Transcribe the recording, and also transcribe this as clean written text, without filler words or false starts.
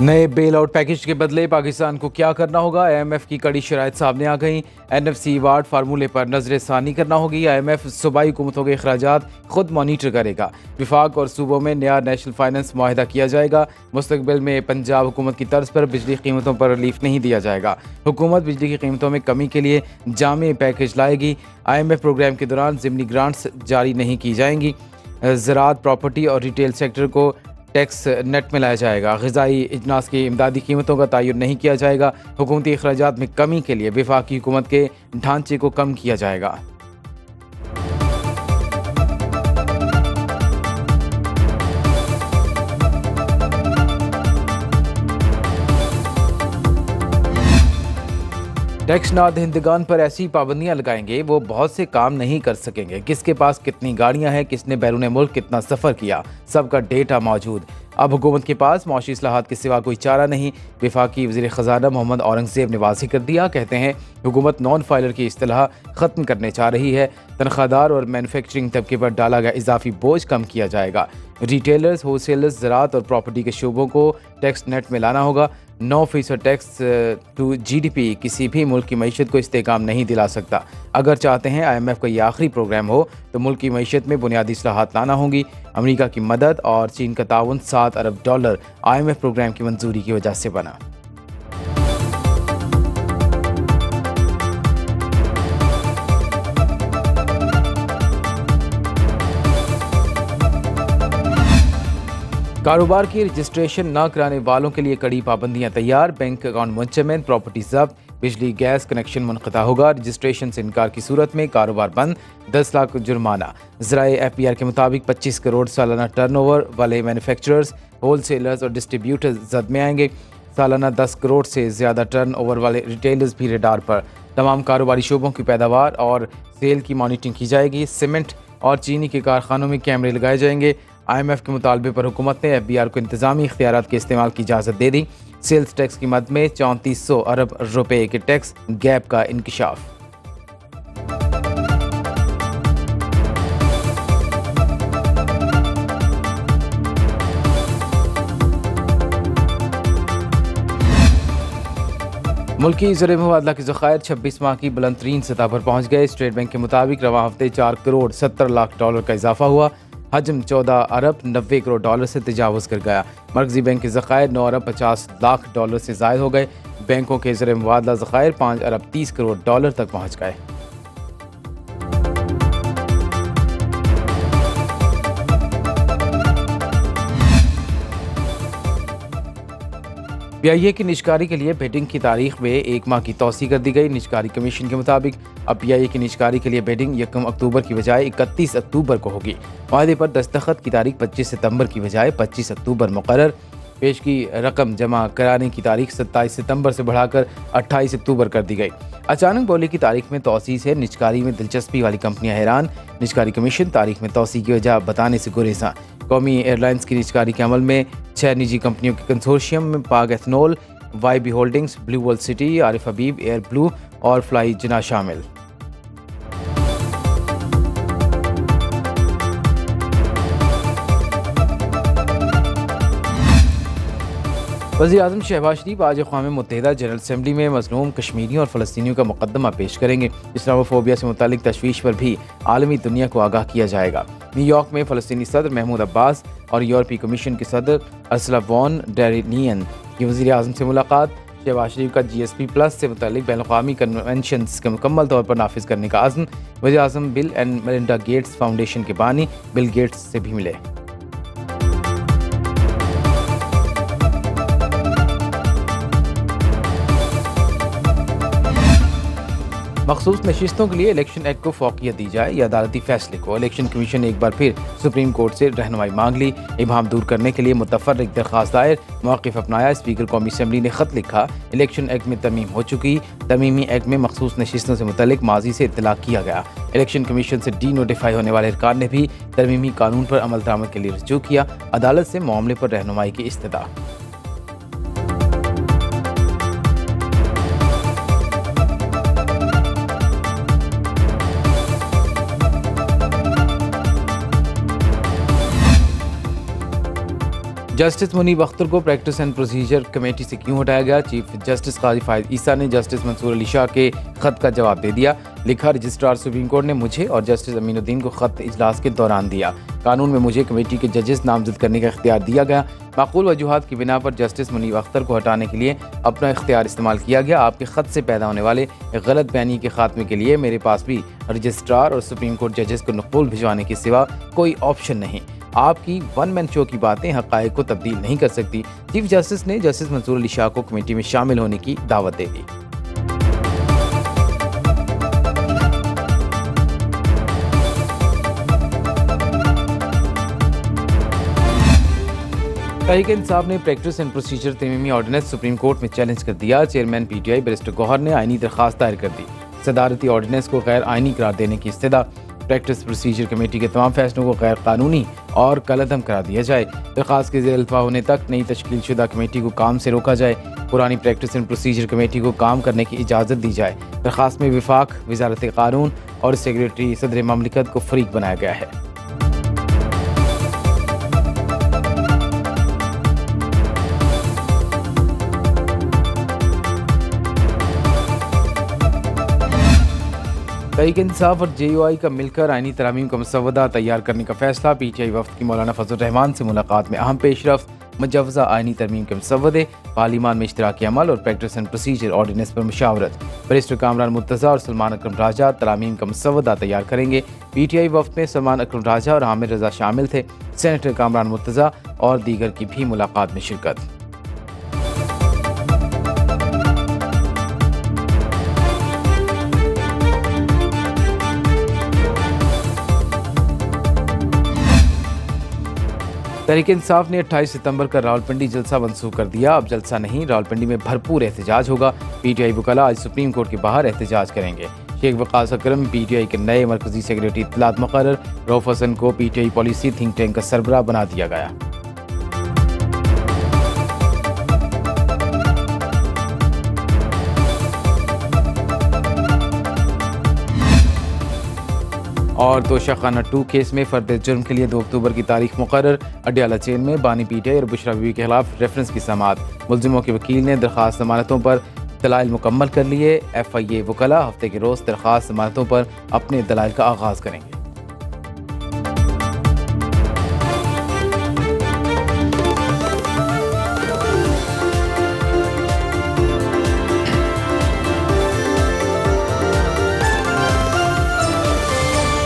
नए bail out package के बदले पाकिस्तान को क्या करना होगा? IMF की कड़ी शराइत सामने आ गई। NFC वार्ड फार्मूले पर नजर सानी करना होगी। IMF सूबाई हुकूमतों के अखराजात खुद मॉनिटर करेगा। विफाक और सूबों में नया नेशनल फाइनेंस मुआहिदा किया जाएगा। मुस्तकबिल में पंजाब हुकूमत की तर्ज पर बिजली कीमतों पर रिलीफ नहीं दिया जाएगा। हुकूमत बिजली की कीमतों में कमी के लिए जामे पैकेज लाएगी। IMF प्रोग्राम के दौरान ज़िमनी ग्रांट्स जारी नहीं की जाएंगी। ज़राअत, प्रॉपर्टी और रिटेल सेक्टर को टैक्स नेट में लाया जाएगा। ग़िज़ाई इजनास की इमदादी कीमतों का तयन नहीं किया जाएगा। हुकूमती अखराजात में कमी के लिए वफाकी हुकूमत के ढांचे को कम किया जाएगा। टैक्स नादहिंदगान पर ऐसी पाबंदियां लगाएंगे वो बहुत से काम नहीं कर सकेंगे। किसके पास कितनी गाड़ियां हैं, किसने बैरून मुल्क कितना सफ़र किया, सबका डेटा मौजूद। अब हुकूमत के पास मौशी इस्लाहात के सिवा कोई चारा नहीं। वफाकी वज़ीर ख़जाना मोहम्मद औरंगज़ेब ने वाज़ेह कर दिया। कहते हैं हुकूमत नॉन फाइलर की इस्तिलाह ख़त्म करने चाह रही है। तनख्वाहदार और मैन्युफैक्चरिंग तबके पर डाला गया इजाफी बोझ कम किया जाएगा। रिटेलर्स, होलसेलर्स, ज़राअत और प्रॉपर्टी के शोबों को टैक्स नेट में लाना होगा। 9% टैक्स टू GDP किसी भी मुल्क की मईशत को इस्तेहकाम नहीं दिला सकता। अगर चाहते हैं IMF का ये आखिरी प्रोग्राम हो तो मुल्क की मईशत में बुनियादी इस्लाहात लाना होंगी। अमेरिका की मदद और चीन का ताउन $7 अरब IMF प्रोग्राम की मंजूरी की वजह से बना। कारोबार की रजिस्ट्रेशन न कराने वालों के लिए कड़ी पाबंदियां तैयार। बैंक अकाउंट मुंचमन, प्रॉपर्टी जब्त, बिजली गैस कनेक्शन मुनक़ता होगा। रजिस्ट्रेशन से इनकार की सूरत में कारोबार बंद, 10 लाख जुर्माना। ज़राए FPR के मुताबिक 25 करोड़ सालाना टर्नओवर वाले मैन्युफैक्चरर्स, होलसेलर्स और डिस्ट्रीब्यूटर्स जद में आएंगे। सालाना 10 करोड़ से ज़्यादा टर्नओवर वाले रिटेलर्स भी रेडार पर। तमाम कारोबारी शोबों की पैदावार और सेल की मॉनिटरिंग की जाएगी। सीमेंट और चीनी के कारखानों में कैमरे लगाए जाएंगे। IMF के मुतालबे पर हुकूमत ने FBR को इंतजामी इख्तियारात के इस्तेमाल की इजाज़त दे दी। सेल्स टैक्स की मद में 3400 अरब रुपए के टैक्स गैप का इंकशाफ। मुल्की ज़र मुबादला के ज़खायर 26 माह की बुलंद तरीन सतह पर पहुँच गए। स्टेट बैंक के मुताबिक रवा हफ्ते 4 करोड़ 70 लाख डॉलर का इजाफा हुआ। हजम 14 अरब 90 करोड़ डॉलर से तजावज़ कर गया। मरकज़ी बैंक के ज़खायर 9 अरब 50 लाख डॉलर से ज़ायद हो गए। बैंकों के ज़र मुबादला ज़खायर 5 अरब 30 करोड़ डॉलर तक पहुँच गए। PIA की निजकारी के लिए बिडिंग की तारीख में 1 माह की तौसी कर दी गई। निजकारी कमीशन के मुताबिक अब PIA की निजकारी के लिए बिडिंग 1 अक्टूबर की बजाय 31 अक्टूबर को होगी। माहदे पर दस्तखत की तारीख 25 सितंबर की बजाय 25 अक्टूबर मुकर्रर। पेश की रकम जमा कराने की तारीख 27 सितंबर से बढ़ाकर 28 अक्टूबर कर दी गई। अचानक बोले की तारीख में तौसी से निजकारी में दिलचस्पी वाली कंपनियां हैरान। निजकारी कमीशन तारीख में तौसी की वजह बताने से गुरेज़ां। कौमी एयरलाइंस की निजकारी के अमल में 6 निजी कंपनियों के कंसोर्शियम में Pak Ethanol, YB Holdings, Blue World City, Arif Habib, Air Blue और फ्लाई जिना शामिल। वज़ीर-ए-आज़म शहबाज शरीफ आज अक़वाम मुत्तहिदा जनरल असम्बली में मज़लूम कश्मीरियों और फ़लस्तीनियों का मुक़द्दमा पेश करेंगे। इस्लामोफोबिया से मुतालिक तशवीश पर भी आलमी दुनिया को आगाह किया जाएगा। न्यूयॉर्क में फ़लस्तीनी सदर महमूद अब्बास और यूरोपीय कमीशन के सदर अर्सुला वॉन डेर लीयन की वज़ीर-ए-आज़म से मुलाकात। शहबाज शरीफ का GSP+ से मुतालिक बैनुल-अक़वामी कन्वेंशन के मुकम्मल तौर पर नाफिज करने का आज़म। वज़ीर-ए-आज़म Bill and Melinda Gates Foundation के बानी बिल गेट्स से भी मिले। मखसूस नशिस्तों के लिए इलेक्शन एक्ट को फौकियत दी जाए या अदालती फैसले को। इलेक्शन कमीशन ने एक बार फिर सुप्रीम कोर्ट से रहनुमाई मांग ली। इबहम दूर करने के लिए मुतफर्रिक दरख्वास्त दायर, मौक़िफ़ अपनाया। स्पीकर कौमी असम्बली ने ख़त लिखा। इलेक्शन एक्ट में तरमीम हो चुकी। तरमीमी एक्ट में मखसूस नशिस्तों से मुतल्लिक माजी से इत्तला किया गया। इलेक्शन कमीशन से डी-नोटिफाई होने वाले अरकान ने भी तरमीमी कानून पर अमल दरामद के लिए रजू किया। अदालत से मामले पर रहनुमाई की इस्तदा। जस्टिस मुनीब अख्तर को प्रैक्टिस एंड प्रोसीजर कमेटी से क्यों हटाया गया? चीफ जस्टिस काजी फायद ईसा ने जस्टिस मंसूर अली शाह के खत का जवाब दे दिया। लिखा, रजिस्ट्रार सुप्रीम कोर्ट ने मुझे और जस्टिस अमीनुद्दीन को खत इजलास के दौरान दिया। कानून में मुझे कमेटी के जजेस नामजद करने का इख्तियार दिया गया। माकूल वजूहात की बिना पर जस्टिस मुनीब अख्तर को हटाने के लिए अपना इख्तियार इस्तेमाल किया गया। आपके खत से पैदा होने वाले गलत बयानी के खात्मे के लिए मेरे पास भी रजिस्ट्रार और सुप्रीम कोर्ट जजेस को नकुल भिजवाने के सिवा कोई ऑप्शन नहीं। आपकी वन मैन शो की बातें हक़ाइक़ को तब्दील नहीं कर सकती। चीफ जस्टिस ने जस्टिस मंसूर अली शाह को कमेटी में शामिल होने की दावत दे दी। तहरीक इंसाफ ने प्रैक्टिस एंड प्रोसीजर तमीमी ऑर्डिनेंस सुप्रीम कोर्ट में चैलेंज कर दिया। चेयरमैन पीटीआई बैरिस्टर गौहर ने आईनी दरखास्त दायर कर दी। सदारती ऑर्डिनेंस को गैर आईनी करार देने की इस्तदा। प्रैक्टिस प्रोसीजर कमेटी के तमाम फैसलों को गैर कानूनी और कलअदम करार दिया जाए। दरखास्त के ज़ेर अल्फा होने तक नई तश्कील शुदा कमेटी को काम से रोका जाए। पुरानी प्रैक्टिस एंड प्रोसीजर कमेटी को काम करने की इजाज़त दी जाए। दरखास्त में विफाक, वजारत कानून और सेक्रेटरी सदर ममलिकत को फरीक बनाया गया है। तहरीक इंसाफ और JUI का मिलकर आईनी तरामीम का मसवदा तैयार करने का फैसला। PTI वफ्द की मौलाना फजल रहमान से मुलाकात में अहम पेशरफ्त। मुजवजा आईनी तरमीम के मसवदे, पार्लिमान में इश्तराकी अमल और प्रैक्टिस एंड प्रोसीजर ऑर्डिनेंस पर मुशावरत। बैरिस्टर कामरान मुर्तज़ा और सलमान अकरम राजा तरामीम का मसवदा तैयार करेंगे। PTI वफ्द में सलमान अकरम राजा और आमिर रजा शामिल थे। सेनेटर कामरान मुर्तज़ा और दीगर की भी मुलाकात में शिरकत। तहरीक इंसाफ ने 28 सितंबर का रावलपिंडी जलसा मनसूख कर दिया। अब जलसा नहीं, रावलपिंडी में भरपूर एहतजाज होगा। PTI वकला आज सुप्रीम कोर्ट के बाहर एहतजाज करेंगे। शेख वकास अकरम PTI के नए मरकजी सेक्रेटरी इत्तलात मुकर्रर। रऊफ हसन को PTI पॉलिसी थिंक टैंक का सरबराह बना दिया गया। और तोशाखाना 2 केस में फर्द जुर्म के लिए 2 अक्टूबर की तारीख मुकर्रर। अडयाला जेल में बानी PTI और बुशरा बीवी के खिलाफ रेफरेंस की समाअत। मुलजिमों के वकील ने दरखास्त जमानतों पर दलाइल मुकम्मल कर लिए। FIA वकला हफ्ते के रोज़ दरखास्त जमानतों पर अपने दलाइल का आगाज़ करेंगे।